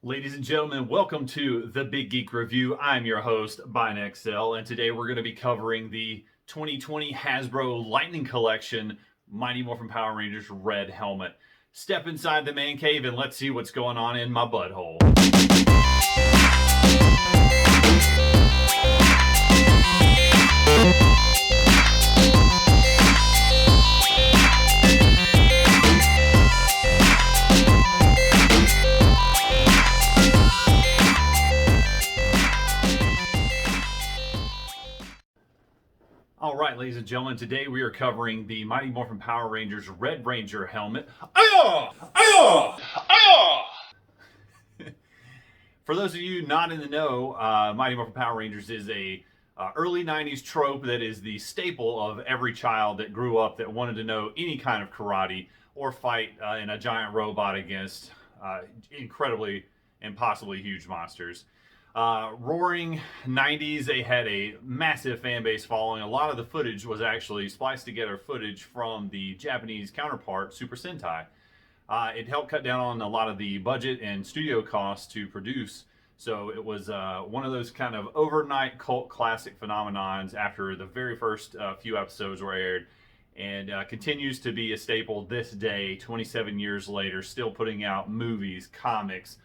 Ladies and gentlemen, welcome to the Big Geek Review. I'm your host, BineXL, and today we're going to be covering the 2020 Hasbro Lightning Collection Mighty Morphin Power Rangers Red Helmet. Step inside the man cave and let's see what's going on in my butthole. Alright, ladies and gentlemen, today we are covering the Mighty Morphin Power Rangers Red Ranger helmet. For those of you not in the know, Mighty Morphin Power Rangers is a early 90s trope that is the staple of every child that grew up that wanted to know any kind of karate or fight in a giant robot against incredibly, impossibly huge monsters. Roaring 90s, they had a massive fan base following. A lot of the footage was actually spliced together footage from the Japanese counterpart, Super Sentai. It helped cut down on a lot of the budget and studio costs to produce. So it was one of those kind of overnight cult classic phenomenons after the very first few episodes were aired. And continues to be a staple this day, 27 years later, still putting out movies, comics.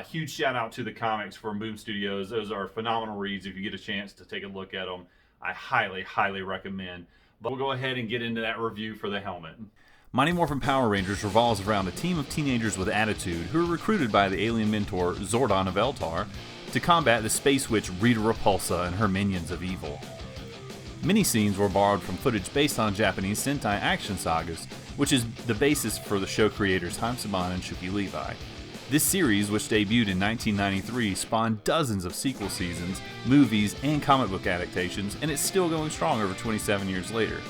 Huge shout out to the comics from Boom Studios. Those are phenomenal reads. If you get a chance to take a look at them, I highly recommend. But we'll go ahead and get into that review for the helmet. Mighty Morphin Power Rangers revolves around a team of teenagers with attitude who are recruited by the alien mentor Zordon of Eltar to combat the space witch Rita Repulsa and her minions of evil. Many scenes were borrowed from footage based on Japanese Sentai action sagas, which is the basis for the show creators Haim Saban and Shuki Levi. This series, which debuted in 1993, spawned dozens of sequel seasons, movies, and comic book adaptations, and it's still going strong over 27 years later.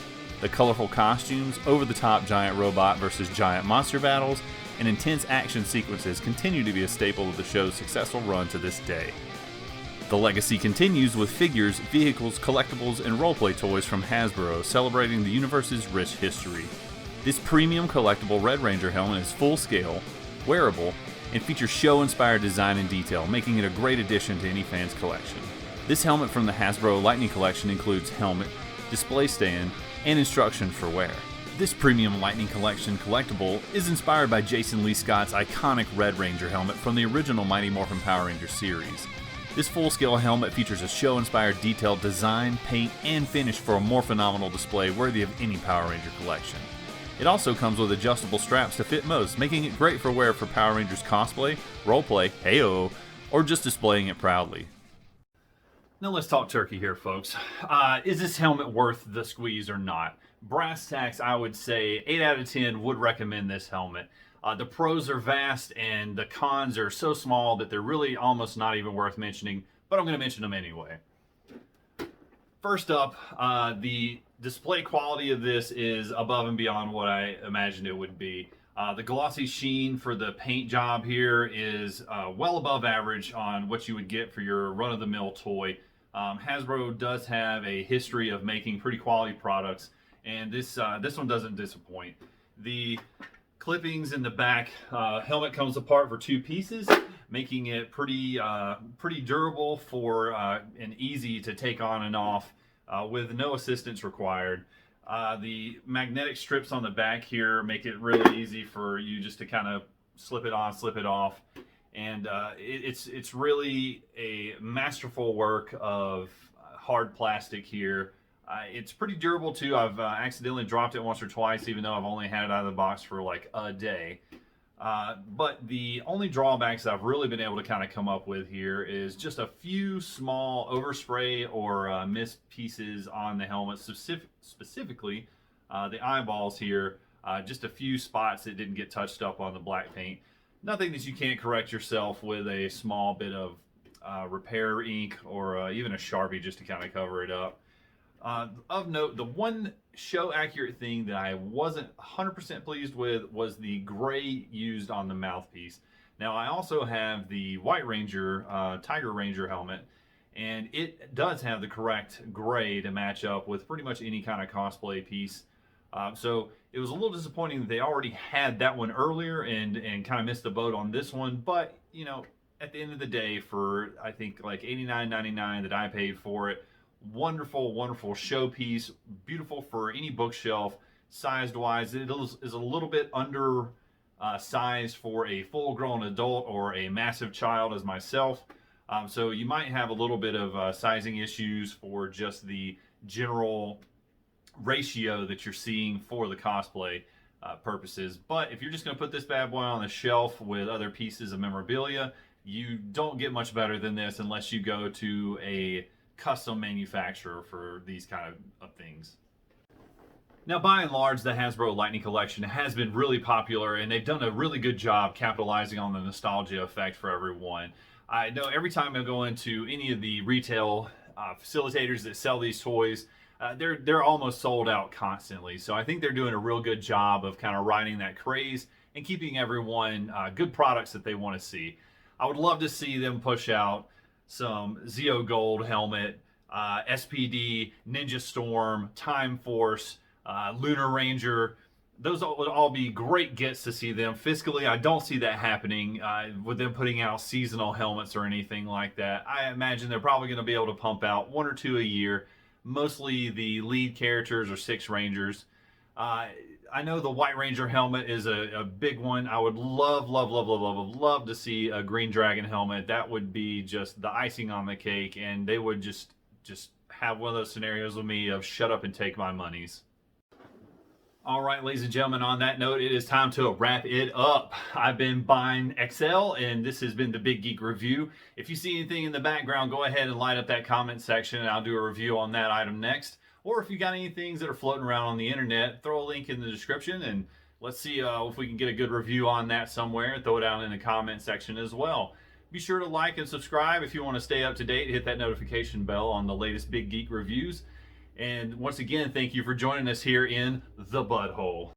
The colorful costumes, over-the-top giant robot versus giant monster battles, and intense action sequences continue to be a staple of the show's successful run to this day. The legacy continues with figures, vehicles, collectibles, and roleplay toys from Hasbro, celebrating the universe's rich history. This premium collectible Red Ranger helmet is full-scale, wearable, and features show-inspired design and detail, making it a great addition to any fan's collection. This helmet from the Hasbro Lightning Collection includes helmet, display stand, and instructions for wear. This premium Lightning Collection collectible is inspired by Jason Lee Scott's iconic Red Ranger helmet from the original Mighty Morphin Power Rangers series. This full-scale helmet features a show-inspired detailed design, paint, and finish for a more phenomenal display worthy of any Power Ranger collection. It also comes with adjustable straps to fit most, making it great for wear for Power Rangers cosplay, roleplay, heyo, or just displaying it proudly. Now let's talk turkey here, folks. Is this helmet worth the squeeze or not? Brass tacks, I would say 8 out of 10 would recommend this helmet. The pros are vast and the cons are so small that they're really almost not even worth mentioning, but I'm going to mention them anyway. First up, the display quality of this is above and beyond what I imagined it would be. The glossy sheen for the paint job here is well above average on what you would get for your run-of-the-mill toy. Hasbro does have a history of making pretty quality products, and this one doesn't disappoint. The clippings in the back helmet comes apart for 2 pieces, making it pretty durable for and easy to take on and off with no assistance required. The magnetic strips on the back here make it really easy for you just to kind of slip it on, slip it off, and it's really a masterful work of hard plastic here. It's pretty durable too. I've accidentally dropped it once or twice, even though I've only had it out of the box for like a day. But the only drawbacks I've really been able to kind of come up with here is just a few small overspray or missed pieces on the helmet, specifically the eyeballs here. Just a few spots that didn't get touched up on the black paint. Nothing that you can't correct yourself with a small bit of repair ink or even a Sharpie just to kind of cover it up. Of note, the one show accurate thing that I wasn't 100% pleased with was the gray used on the mouthpiece. Now I also have the White Ranger, Tiger Ranger helmet, and it does have the correct gray to match up with pretty much any kind of cosplay piece. So it was a little disappointing that they already had that one earlier and kind of missed the boat on this one, but you know, at the end of the day, for I think like $89.99 that I paid for it, wonderful, wonderful showpiece, beautiful for any bookshelf. Sized wise, it is a little bit under size for a full-grown adult or a massive child as myself. So you might have a little bit of sizing issues for just the general ratio that you're seeing for the cosplay purposes. But if you're just going to put this bad boy on the shelf with other pieces of memorabilia, you don't get much better than this unless you go to a custom manufacturer for these kind of things. Now, by and large, the Hasbro Lightning Collection has been really popular, and they've done a really good job capitalizing on the nostalgia effect for everyone. I know every time I go into any of the retail facilitators that sell these toys, they're almost sold out constantly. So I think they're doing a real good job of kind of riding that craze and keeping everyone good products that they want to see. I would love to see them push out some Zeo Gold helmet, SPD, Ninja Storm, Time Force, Lunar Ranger. Those would all be great gets to see them. Fiscally, I don't see that happening with them putting out seasonal helmets or anything like that. I imagine they're probably going to be able to pump out 1 or 2 a year. Mostly the lead characters or 6 Rangers. I know the White Ranger helmet is a big one. I would love to see a Green Dragon helmet. That would be just the icing on the cake, and they would just have one of those scenarios with me of shut up and take my monies. All right, ladies and gentlemen, on that note, it is time to wrap it up. I've been buying XL, and this has been the Big Geek Review. If you see anything in the background, go ahead and light up that comment section, and I'll do a review on that item next. Or if you got any things that are floating around on the internet, throw a link in the description, and let's see if we can get a good review on that somewhere. Throw it down in the comment section as well. Be sure to like and subscribe if you want to stay up to date. Hit that notification bell on the latest Big Geek Reviews. And once again, thank you for joining us here in the Butthole.